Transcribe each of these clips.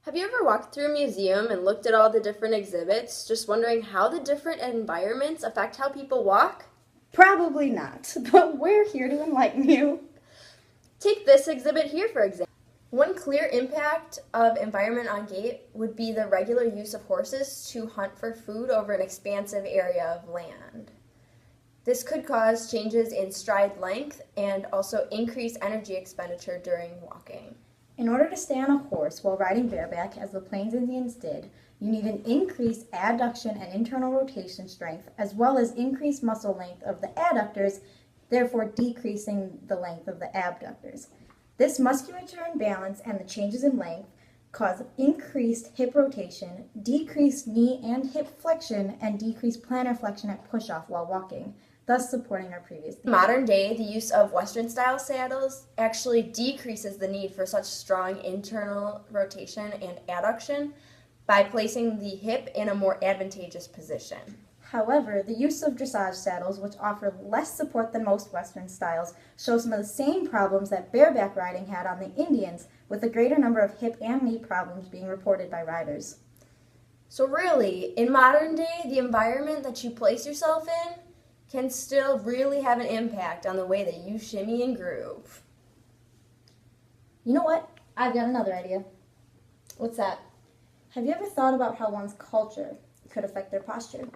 Have you ever walked through a museum and looked at all the different exhibits, just wondering how the different environments affect how people walk? Probably not, but we're here to enlighten you. Take this exhibit here, for example. One clear impact of environment on gait would be the regular use of horses to hunt for food over an expansive area of land. This could cause changes in stride length and also increase energy expenditure during walking. In order to stay on a horse while riding bareback, as the Plains Indians did, you need an increased adduction and internal rotation strength, as well as increased muscle length of the adductors, therefore decreasing the length of the abductors. This musculature imbalance and the changes in length cause increased hip rotation, decreased knee and hip flexion, and decreased plantar flexion at push-off while walking, thus supporting our previous In modern day, the use of Western-style saddles actually decreases the need for such strong internal rotation and adduction by placing the hip in a more advantageous position. However, the use of dressage saddles, which offer less support than most Western styles, show some of the same problems that bareback riding had on the Indians, with a greater number of hip and knee problems being reported by riders. So really, in modern day, the environment that you place yourself in can still really have an impact on the way that you shimmy and groove. You know what? I've got another idea. What's that? Have you ever thought about how one's culture could affect their posture?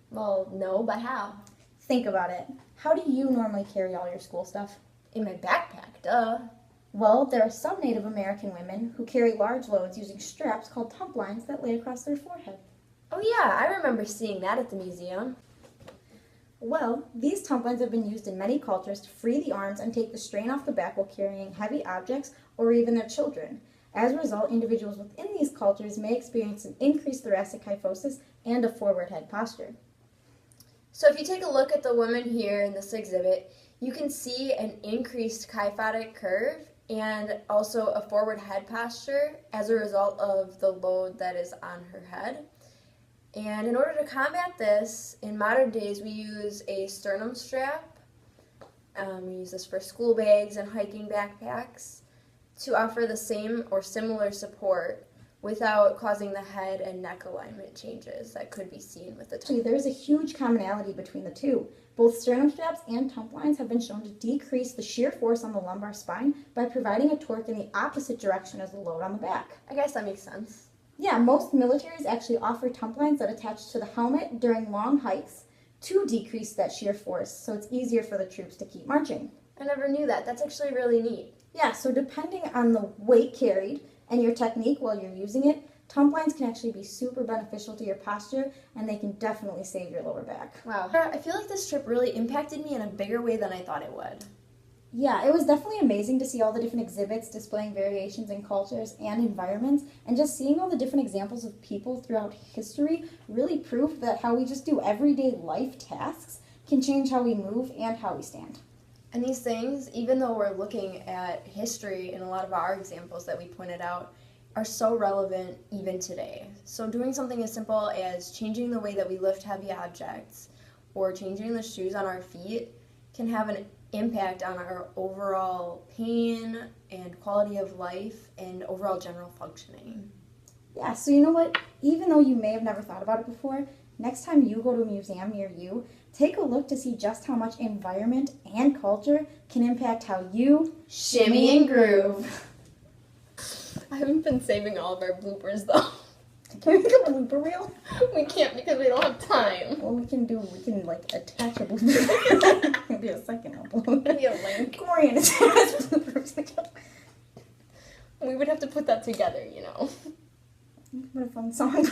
Well, no, but how? Think about it. How do you normally carry all your school stuff? In my backpack, duh. Well, there are some Native American women who carry large loads using straps called tump lines that lay across their forehead. Oh yeah, I remember seeing that at the museum. Well, these tump lines have been used in many cultures to free the arms and take the strain off the back while carrying heavy objects or even their children. As a result, individuals within these cultures may experience an increased thoracic kyphosis and a forward head posture. So if you take a look at the woman here in this exhibit, you can see an increased kyphotic curve and also a forward head posture as a result of the load that is on her head. And in order to combat this, in modern days we use a sternum strap. We use this for school bags and hiking backpacks to offer the same or similar support without causing the head and neck alignment changes that could be seen with the Actually, there's a huge commonality between the two. Both sternum straps and tump lines have been shown to decrease the shear force on the lumbar spine by providing a torque in the opposite direction as the load on the back. I guess that makes sense. Yeah, most militaries actually offer tump lines that attach to the helmet during long hikes to decrease that shear force, so it's easier for the troops to keep marching. I never knew that. That's actually really neat. Yeah, so depending on the weight carried and your technique while you're using it, tump lines can actually be super beneficial to your posture, and they can definitely save your lower back. Wow. I feel like this trip really impacted me in a bigger way than I thought it would. Yeah, it was definitely amazing to see all the different exhibits displaying variations in cultures and environments, and just seeing all the different examples of people throughout history really proved that how we just do everyday life tasks can change how we move and how we stand. And these things, even though we're looking at history in a lot of our examples that we pointed out, are so relevant even today. So doing something as simple as changing the way that we lift heavy objects or changing the shoes on our feet can have an impact on our overall pain and quality of life and overall general functioning. Yeah, so you know what? Even though you may have never thought about it before, next time you go to a museum near you, take a look to see just how much environment and culture can impact how you shimmy and groove. I haven't been saving all of our bloopers though. Can we make a blooper reel? We can't because we don't have time. Well, we can like attach a blooper. Maybe a second upload. Maybe a link. Corianne attach bloopers. We would have to put that together, you know. What a fun song.